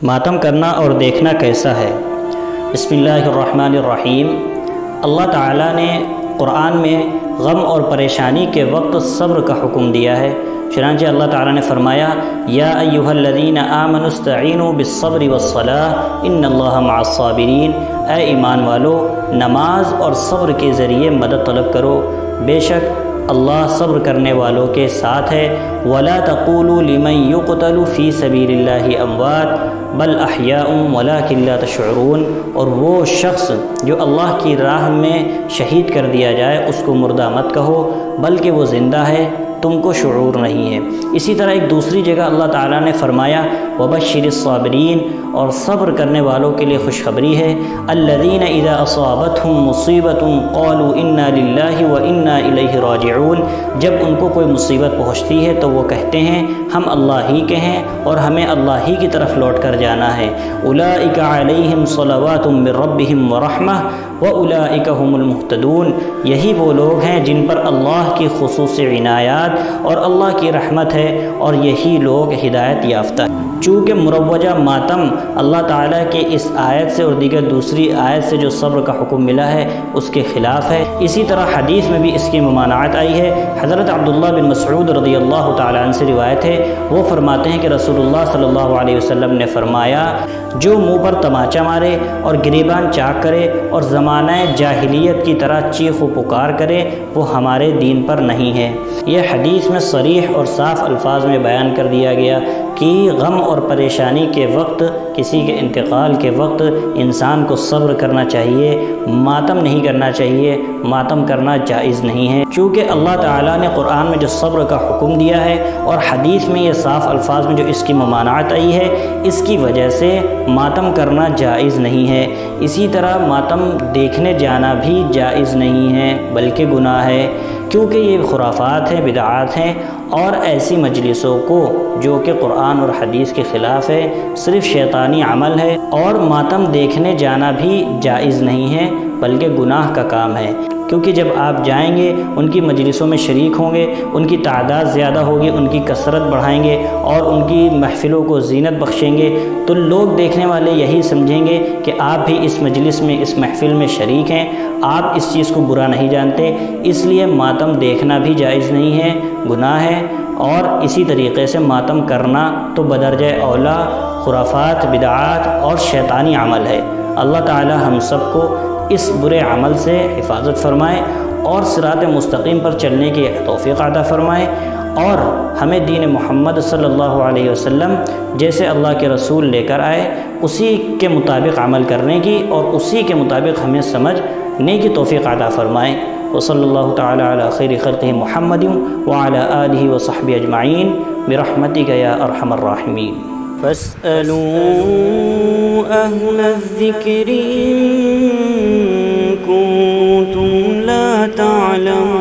ماتم کرنا اور دیکھنا کیسا ہے؟ بسم اللہ الرحمن الرحیم۔ اللہ تعالیٰ نے قرآن میں غم اور پریشانی کے وقت صبر کا حکم دیا ہے۔ چنانچہ اللہ تعالیٰ نے فرمایا یا ایھا الذین آمنوا استعینوا بالصبر والصلاۃ ان اللہ مع الصابرین، اے ایمان والو نماز اور صبر کے ذریعے مدد طلب کرو، بے شک اللہ صبر کرنے والوں کے ساتھ ہے۔ وَلَا تَقُولُوا لِمَن يُقْتَلُ فِي سَبِيلِ اللَّهِ أَمْوَاتٌ بَلْ أَحْيَاءٌ وَلَٰكِن لَّا تَشْعُرُونَ، اور وہ شخص جو اللہ کی راہ میں شہید کر دیا جائے اس کو مردہ مت کہو، بلکہ وہ زندہ ہے، تم کو شعور نہیں ہے۔ اسی طرح ایک دوسری جگہ اللہ تعالیٰ نے فرمایا وَبَشِّرِ الصَّابِرِينَ، اور صبر کرنے والوں کے لیے خوشخبری ہے۔ الَّذِينَ إِذَا أَصَابَتْهُم مُّصِيبَةٌ قَالُوا إِنَّا لِلَّهِ وَإِنَّا إِلَيْهِ رَاجِعُونَ، جب ان کو کوئی مصیبت پہنچتی ہے تو وہ کہتے ہیں ہم اللہ ہی کے ہیں اور ہمیں اللہ ہی کی طرف لوٹ کر جانا ہے۔ أُولَٰئِكَ عَلَيْهِمْ صَلَوَاتٌ مِّن رَّبِّهِمْ وَرَحْمَةٌ وَأُولَٰئِكَ هُمُ الْمُهْتَدُونَ، یہی وہ لوگ ہیں جن پر اللہ کی خصوصی عنایات اور اللہ کی رحمت ہے، اور یہی لوگ ہدایت یافتہ ہیں۔ چونکہ مروجہ ماتم اللہ تعالیٰ کے اس آیت سے اور دیگر دوسری آیت سے جو صبر کا حکم ملا ہے اس کے خلاف ہے۔ اسی طرح حدیث میں بھی اس کی ممانعت آئی ہے۔ حضرت عبداللہ بن مسعود رضی اللہ تعالیٰ عنہ سے روایت ہے، وہ فرماتے ہیں کہ رسول اللہ صلی اللہ علیہ وسلم نے فرمایا جو منہ پر تماچا مارے اور گریبان چاک کرے اور زمانہ جاہلیت کی طرح چیخ و پکار کرے وہ ہمارے دین پر نہیں ہے۔ یہ حدیث میں صریح اور صاف الفاظ میں بیان کر دیا گیا کہ غم اور پریشانی کے وقت، کسی کے انتقال کے وقت انسان کو صبر کرنا چاہیے، ماتم نہیں کرنا چاہیے، ماتم کرنا جائز نہیں ہے۔ چونکہ اللہ تعالیٰ نے قرآن میں جو صبر کا حکم دیا ہے اور حدیث میں یہ صاف الفاظ میں جو اس کی ممانعت آئی ہے، اس کی وجہ سے ماتم کرنا جائز نہیں ہے۔ اسی طرح ماتم دیکھنے جانا بھی جائز نہیں ہے بلکہ گناہ ہے، کیونکہ یہ خرافات ہیں، بدعات ہیں، اور ایسی مجلسوں کو جو کہ قرآن اور حدیث کے خلاف ہے صرف شیطانی عمل ہے، اور ماتم دیکھنے جانا بھی جائز نہیں ہے بلکہ گناہ کا کام ہے۔ کیونکہ جب آپ جائیں گے ان کی مجلسوں میں شریک ہوں گے، ان کی تعداد زیادہ ہوگی، ان کی کثرت بڑھائیں گے اور ان کی محفلوں کو زینت بخشیں گے، تو لوگ دیکھنے والے یہی سمجھیں گے کہ آپ بھی اس مجلس میں، اس محفل میں شریک ہیں، آپ اس چیز کو برا نہیں جانتے۔ اس لیے ماتم دیکھنا بھی جائز نہیں ہے، گناہ ہے، اور اسی طریقے سے ماتم کرنا تو بدرجہ اولا خرافات، بدعات اور شیطانی عمل ہے۔ اللہ تعالی ہم سب کو اس برے عمل سے حفاظت فرمائے اور صراط مستقیم پر چلنے کی توفیق عطا فرمائے، اور ہمیں دین محمد صلی اللہ علیہ وسلم جیسے اللہ کے رسول لے کر آئے اسی کے مطابق عمل کرنے کی اور اسی کے مطابق ہمیں سمجھنے کی توفیق عطا فرمائے۔ وصلی اللہ تعالی علی خیر خلقہ محمد وعلی آلہ وصحبہ اجمعین برحمتک یا ارحم الراحمین۔ فاسألوا أهل الذكر إن كنتم لا تعلمون۔